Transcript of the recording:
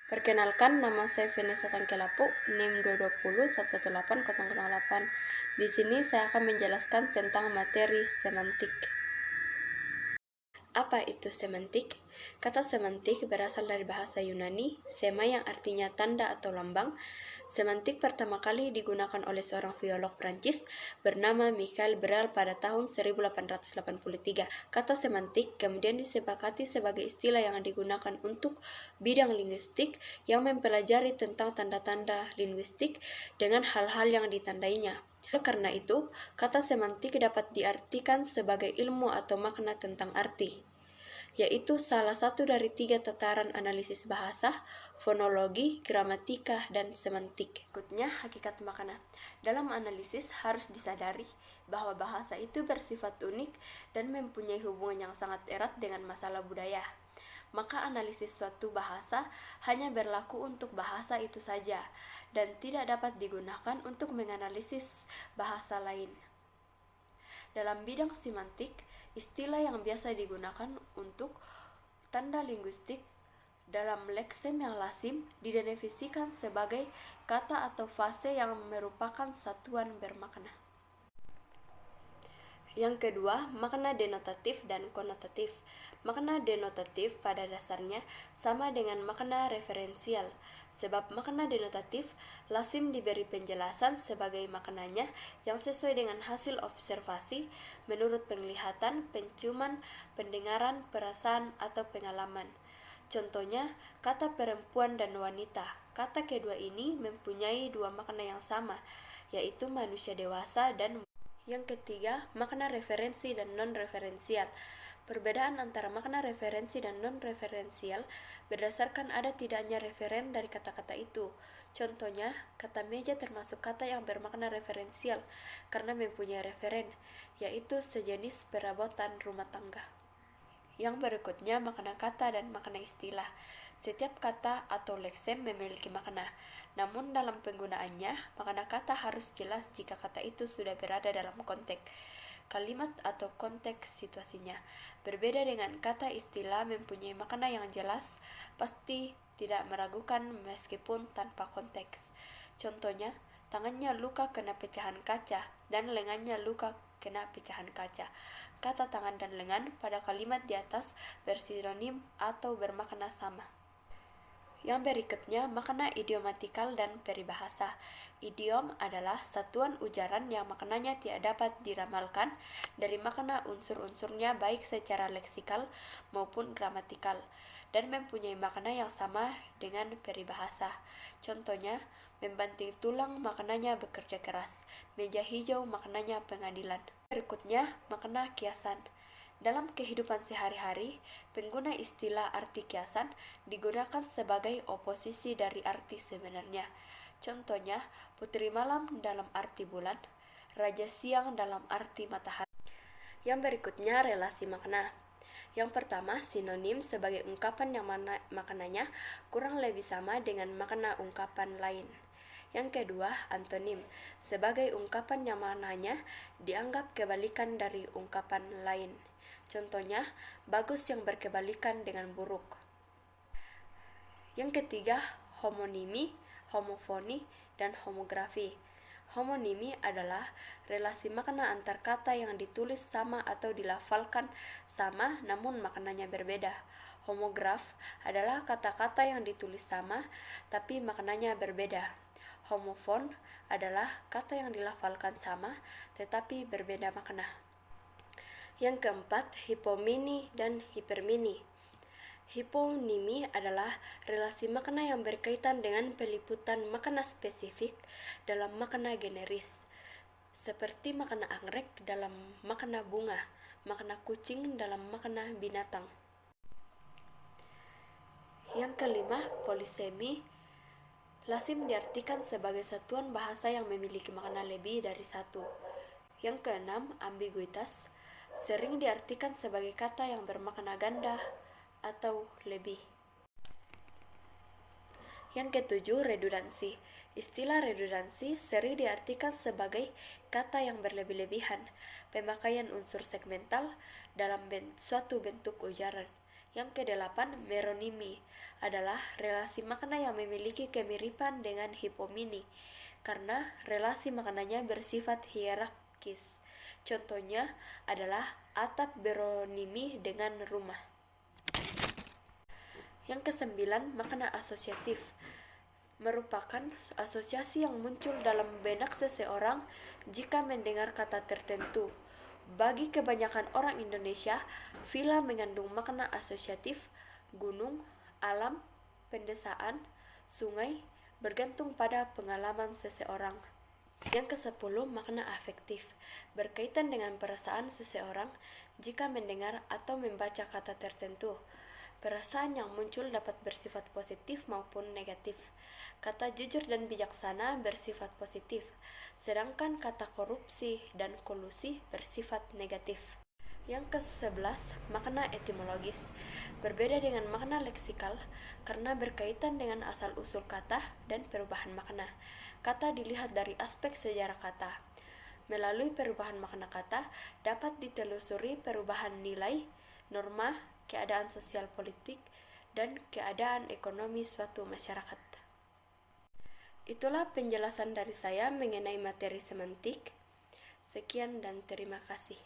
Perkenalkan, nama saya Vanessa Tangkelapu, NIM 220118008. Di sini saya akan menjelaskan tentang materi semantik. Apa itu semantik? Kata semantik berasal dari bahasa Yunani, sema yang artinya tanda atau lambang. Semantik pertama kali digunakan oleh seorang filolog Prancis bernama Michel Brel pada tahun 1883. Kata semantik kemudian disepakati sebagai istilah yang digunakan untuk bidang linguistik yang mempelajari tentang tanda-tanda linguistik dengan hal-hal yang ditandainya. Oleh karena itu, kata semantik dapat diartikan sebagai ilmu atau makna tentang arti, yaitu salah satu dari 3 tataran analisis bahasa: fonologi, gramatika, dan semantik. Berikutnya, hakikat makna. Dalam analisis harus disadari bahwa bahasa itu bersifat unik dan mempunyai hubungan yang sangat erat dengan masalah budaya. Maka analisis suatu bahasa hanya berlaku untuk bahasa itu saja dan tidak dapat digunakan untuk menganalisis bahasa lain. Dalam bidang semantik, istilah yang biasa digunakan untuk tanda linguistik dalam leksem yang lazim didefinisikan sebagai kata atau fase yang merupakan satuan bermakna. Yang kedua, makna denotatif dan konotatif. Makna denotatif pada dasarnya sama dengan makna referensial, sebab makna denotatif lazim diberi penjelasan sebagai maknanya yang sesuai dengan hasil observasi menurut penglihatan, penciuman, pendengaran, perasaan, atau pengalaman. Contohnya, kata perempuan dan wanita. Kata kedua ini mempunyai 2 makna yang sama, yaitu manusia dewasa dan. Yang ketiga, makna referensi dan non-referensial. Perbedaan antara makna referensi dan non-referensial berdasarkan ada tidaknya referen dari kata-kata itu. Contohnya, kata meja termasuk kata yang bermakna referensial karena mempunyai referen, yaitu sejenis perabotan rumah tangga. Yang berikutnya, makna kata dan makna istilah. Setiap kata atau leksem memiliki makna, namun dalam penggunaannya, makna kata harus jelas jika kata itu sudah berada dalam konteks kalimat atau konteks situasinya. Berbeda dengan kata istilah mempunyai makna yang jelas, pasti tidak meragukan meskipun tanpa konteks. Contohnya, tangannya luka kena pecahan kaca dan lengannya luka kena pecahan kaca. Kata tangan dan lengan pada kalimat di atas bersinonim atau bermakna sama. Yang berikutnya, makna idiomatikal dan peribahasa. Idiom adalah satuan ujaran yang maknanya tidak dapat diramalkan dari makna unsur-unsurnya baik secara leksikal maupun gramatikal, dan mempunyai makna yang sama dengan peribahasa. Contohnya, membanting tulang maknanya bekerja keras, meja hijau maknanya pengadilan. Berikutnya, makna kiasan. Dalam kehidupan sehari-hari, pengguna istilah arti kiasan digunakan sebagai oposisi dari arti sebenarnya. Contohnya, putri malam dalam arti bulan, raja siang dalam arti matahari. Yang berikutnya, relasi makna. Yang pertama, sinonim sebagai ungkapan yang maknanya kurang lebih sama dengan makna ungkapan lain. Yang kedua, antonim sebagai ungkapan yang maknanya dianggap kebalikan dari ungkapan lain. Contohnya, bagus yang berkebalikan dengan buruk. Yang ketiga, homonimi, homofoni, dan homografi. Homonimi adalah relasi makna antar kata yang ditulis sama atau dilafalkan sama namun maknanya berbeda. Homograf adalah kata-kata yang ditulis sama tapi maknanya berbeda. Homofon adalah kata yang dilafalkan sama tetapi berbeda makna. Yang keempat, hipomini dan hipermini. Hiponimi adalah relasi makna yang berkaitan dengan peliputan makna spesifik dalam makna generis, seperti makna anggrek dalam makna bunga, makna kucing dalam makna binatang. Yang kelima, polisemi lazim diartikan sebagai satuan bahasa yang memiliki makna lebih dari satu. Yang keenam, ambiguitas sering diartikan sebagai kata yang bermakna ganda atau lebih. Yang ketujuh, redundansi. Istilah redundansi sering diartikan sebagai kata yang berlebih-lebihan, pemakaian unsur segmental dalam suatu bentuk ujaran. Yang kedelapan, meronimi adalah relasi makna yang memiliki kemiripan dengan hipomini, karena relasi maknanya bersifat hierarkis. Contohnya adalah atap beronimi dengan rumah. Yang kesembilan, makna asosiatif merupakan asosiasi yang muncul dalam benak seseorang jika mendengar kata tertentu. Bagi kebanyakan orang Indonesia, villa mengandung makna asosiatif. Gunung, alam, pedesaan, sungai bergantung pada pengalaman seseorang. Yang ke-10, makna afektif berkaitan dengan perasaan seseorang jika mendengar atau membaca kata tertentu. Perasaan yang muncul dapat bersifat positif maupun negatif. Kata jujur dan bijaksana bersifat positif, sedangkan kata korupsi dan kolusi bersifat negatif. Yang ke-11, makna etimologis berbeda dengan makna leksikal karena berkaitan dengan asal-usul kata dan perubahan makna. Kata dilihat dari aspek sejarah kata. Melalui perubahan makna kata dapat ditelusuri perubahan nilai, norma, keadaan sosial politik, dan keadaan ekonomi suatu masyarakat. Itulah penjelasan dari saya mengenai materi semantik. Sekian dan terima kasih.